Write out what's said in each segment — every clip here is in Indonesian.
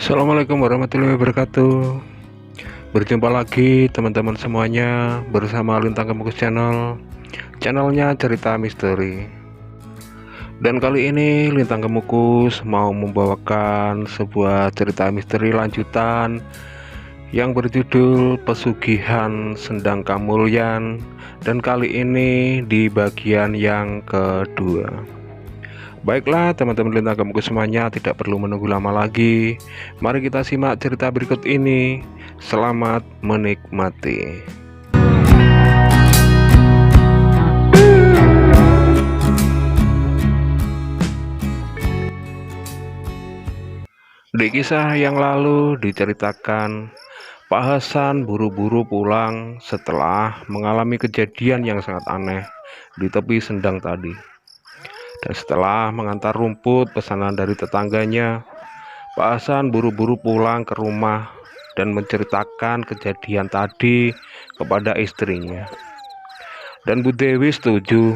Assalamualaikum warahmatullahi wabarakatuh. Berjumpa lagi teman-teman semuanya bersama Lintang Kemukus Channel, channelnya cerita misteri. Dan kali ini Lintang Kemukus mau membawakan sebuah cerita misteri lanjutan yang berjudul Pesugihan Sendang Kamulyan, dan kali ini di bagian yang kedua. Baiklah teman-teman Lintang Kemukus semuanya, tidak perlu menunggu lama lagi. Mari kita simak cerita berikut ini. Selamat menikmati. Di kisah yang lalu diceritakan, Pak Hasan buru-buru pulang setelah mengalami kejadian yang sangat aneh di tepi sendang tadi. Dan setelah mengantar rumput pesanan dari tetangganya, Pak Hasan buru-buru pulang ke rumah dan menceritakan kejadian tadi kepada istrinya. Dan Bu Dewi setuju,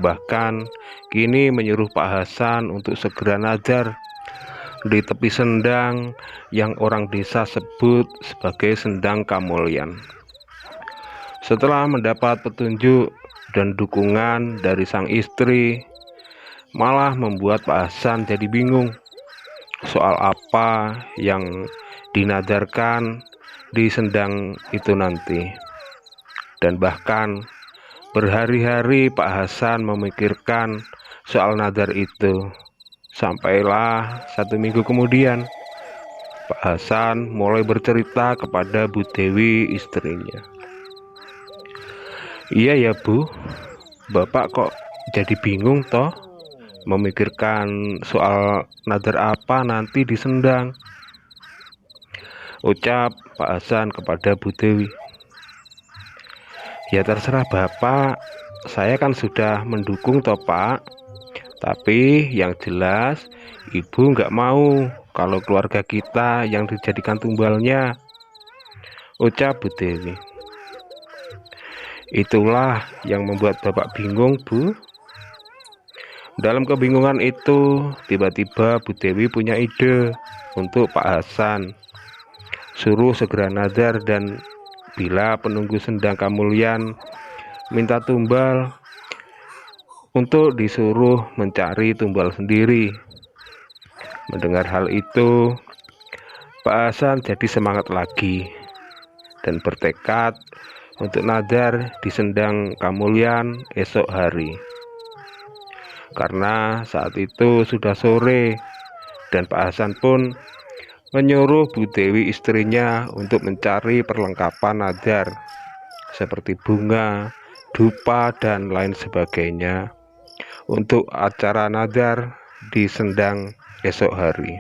bahkan kini menyuruh Pak Hasan untuk segera nazar di tepi sendang yang orang desa sebut sebagai Sendang Kamulyan. Setelah mendapat petunjuk dan dukungan dari sang istri, malah membuat Pak Hasan jadi bingung soal apa yang dinadarkan di sendang itu nanti. Dan bahkan berhari-hari Pak Hasan memikirkan soal nadar itu. Sampailah 1 minggu kemudian Pak Hasan mulai bercerita kepada Bu Dewi istrinya. "Iya ya Bu, Bapak kok jadi bingung toh memikirkan soal nadar apa nanti di sendang?" ucap Pak Hasan kepada Bu Dewi. "Ya terserah Bapak, saya kan sudah mendukung toh Pak. Tapi yang jelas Ibu nggak mau kalau keluarga kita yang dijadikan tumbalnya," ucap Bu Dewi. "Itulah yang membuat Bapak bingung Bu." Dalam kebingungan itu, tiba-tiba Bu Dewi punya ide untuk Pak Hasan. Suruh segera nazar, dan bila penunggu Sendang Kamulyan minta tumbal, untuk disuruh mencari tumbal sendiri. Mendengar hal itu, Pak Hasan jadi semangat lagi dan bertekad untuk nazar di Sendang Kamulyan esok hari. Karena saat itu sudah sore, dan Pak Hasan pun menyuruh Bu Dewi istrinya untuk mencari perlengkapan nazar seperti bunga, dupa, dan lain sebagainya untuk acara nazar di sendang esok hari.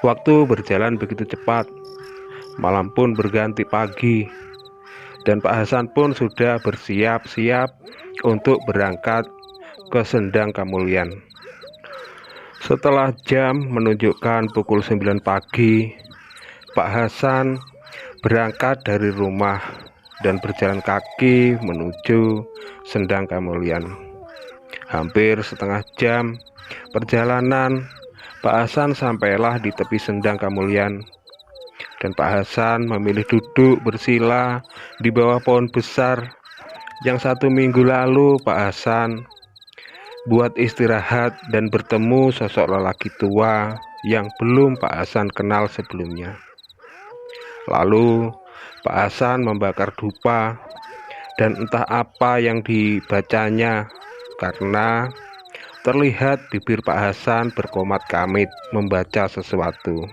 Waktu berjalan begitu cepat, malam pun berganti pagi, dan Pak Hasan pun sudah bersiap-siap untuk berangkat ke Sendang Kamulyan. Setelah jam menunjukkan pukul 9 pagi, Pak Hasan berangkat dari rumah dan berjalan kaki menuju Sendang Kamulyan. Hampir setengah jam perjalanan, Pak Hasan sampailah di tepi Sendang Kamulyan. Dan Pak Hasan memilih duduk bersila di bawah pohon besar yang 1 minggu lalu Pak Hasan buat istirahat dan bertemu sosok lelaki tua yang belum Pak Hasan kenal sebelumnya. Lalu Pak Hasan membakar dupa, dan entah apa yang dibacanya, karena terlihat bibir Pak Hasan berkomat kamit membaca sesuatu.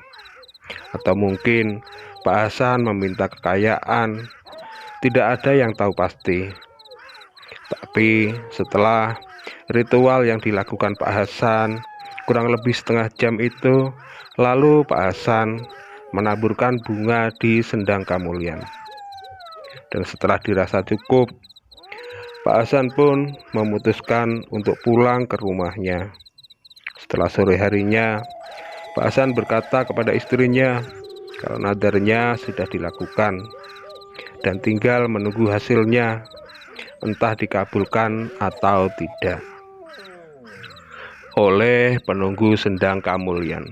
Atau mungkin Pak Hasan meminta kekayaan, tidak ada yang tahu pasti. Tapi setelah ritual yang dilakukan Pak Hasan kurang lebih setengah jam itu, lalu Pak Hasan menaburkan bunga di Sendang Kamulyan. Dan setelah dirasa cukup, Pak Hasan pun memutuskan untuk pulang ke rumahnya. Setelah sore harinya, Pak Hasan berkata kepada istrinya kalau nadarnya sudah dilakukan dan tinggal menunggu hasilnya, entah dikabulkan atau tidak oleh penunggu Sendang Kamulyan.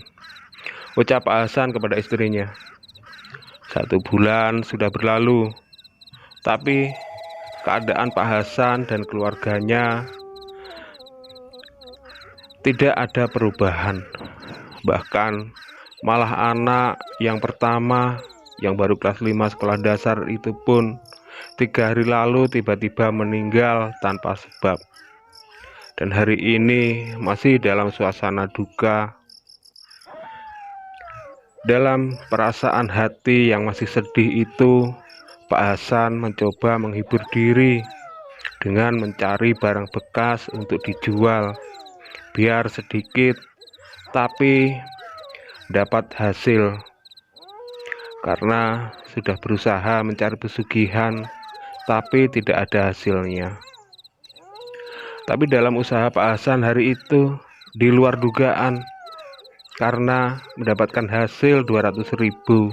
ucap Pak Hasan kepada istrinya. 1 bulan sudah berlalu, tapi keadaan Pak Hasan dan keluarganya tidak ada perubahan. Bahkan malah anak yang pertama yang baru kelas 5 sekolah dasar itu pun 3 hari lalu tiba-tiba meninggal tanpa sebab. Dan hari ini masih dalam suasana duka. Dalam perasaan hati yang masih sedih itu, Pak Hasan mencoba menghibur diri dengan mencari barang bekas untuk dijual, biar sedikit tapi dapat hasil. Karena sudah berusaha mencari pesugihan, tapi tidak ada hasilnya. Tapi dalam usaha Pak Hasan hari itu di luar dugaan, karena mendapatkan hasil 200.000.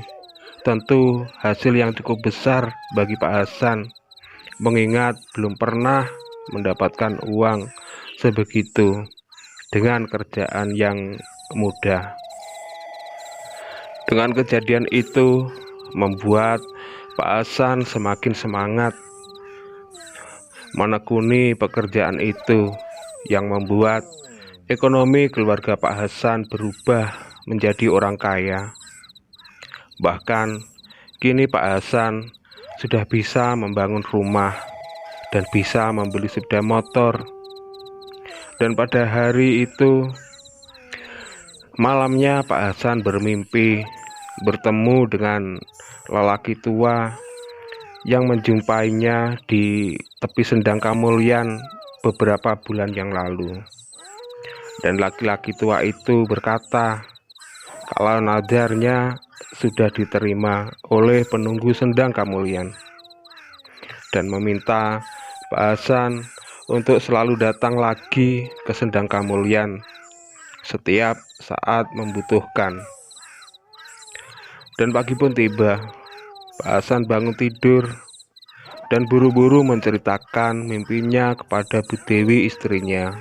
Tentu hasil yang cukup besar bagi Pak Hasan, mengingat belum pernah mendapatkan uang sebegitu dengan kerjaan yang mudah. Dengan kejadian itu membuat Pak Hasan semakin semangat menekuni pekerjaan itu, yang membuat ekonomi keluarga Pak Hasan berubah menjadi orang kaya. Bahkan kini Pak Hasan sudah bisa membangun rumah dan bisa membeli sepeda motor. Dan pada hari itu malamnya Pak Hasan bermimpi bertemu dengan lelaki tua yang menjumpainya di tepi Sendang Kamulyan beberapa bulan yang lalu. Dan laki-laki tua itu berkata kalau nadarnya sudah diterima oleh penunggu Sendang Kamulyan, dan meminta Pak Hasan untuk selalu datang lagi ke Sendang Kamulyan setiap saat membutuhkan. Dan pagi pun tiba. Pak Hasan bangun tidur dan buru-buru menceritakan mimpinya kepada Bu Dewi, istrinya.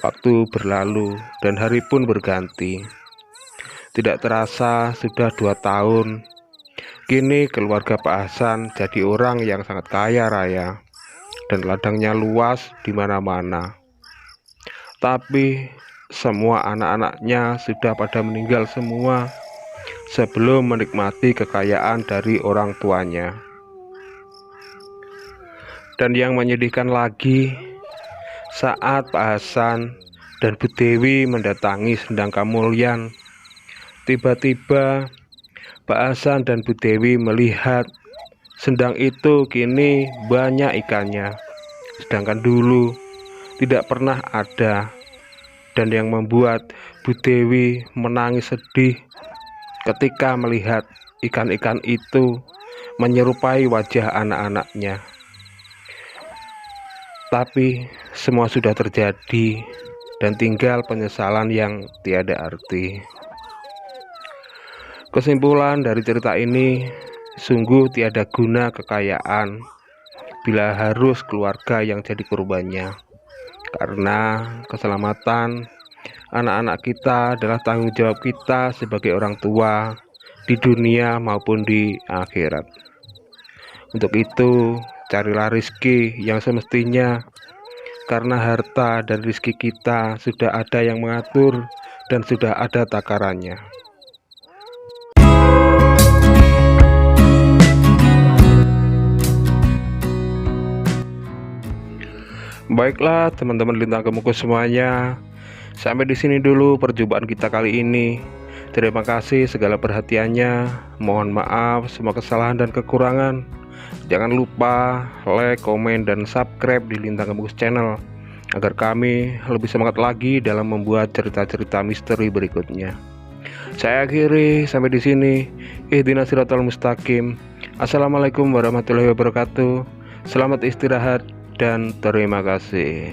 Waktu berlalu dan hari pun berganti. Tidak terasa sudah 2 tahun. Kini keluarga Pak Hasan jadi orang yang sangat kaya raya dan ladangnya luas di mana-mana. Tapi semua anak-anaknya sudah pada meninggal semua sebelum menikmati kekayaan dari orang tuanya. Dan yang menyedihkan lagi, saat Pak Hasan dan Bu Dewi mendatangi Sendang Kamulyan, tiba-tiba Pak Hasan dan Bu Dewi melihat sendang itu kini banyak ikannya, sedangkan dulu tidak pernah ada. Dan yang membuat Bu Dewi menangis sedih ketika melihat ikan-ikan itu menyerupai wajah anak-anaknya. Tapi semua sudah terjadi dan tinggal penyesalan yang tiada arti. Kesimpulan dari cerita ini, sungguh tiada guna kekayaan bila harus keluarga yang jadi korbannya. Karena keselamatan anak-anak kita adalah tanggung jawab kita sebagai orang tua di dunia maupun di akhirat. Untuk itu, carilah rizki yang semestinya, karena harta dan rizki kita sudah ada yang mengatur dan sudah ada takarannya. Baiklah teman-teman Lintang Kemukus semuanya, sampai di sini dulu perjumpaan kita kali ini. Terima kasih segala perhatiannya. Mohon maaf semua kesalahan dan kekurangan. Jangan lupa like, komen, dan subscribe di Lintang Kemukus channel agar kami lebih semangat lagi dalam membuat cerita-cerita misteri berikutnya. Saya akhiri sampai di sini. Ihdinas siratal mustaqim. Assalamualaikum warahmatullahi wabarakatuh. Selamat istirahat dan terima kasih.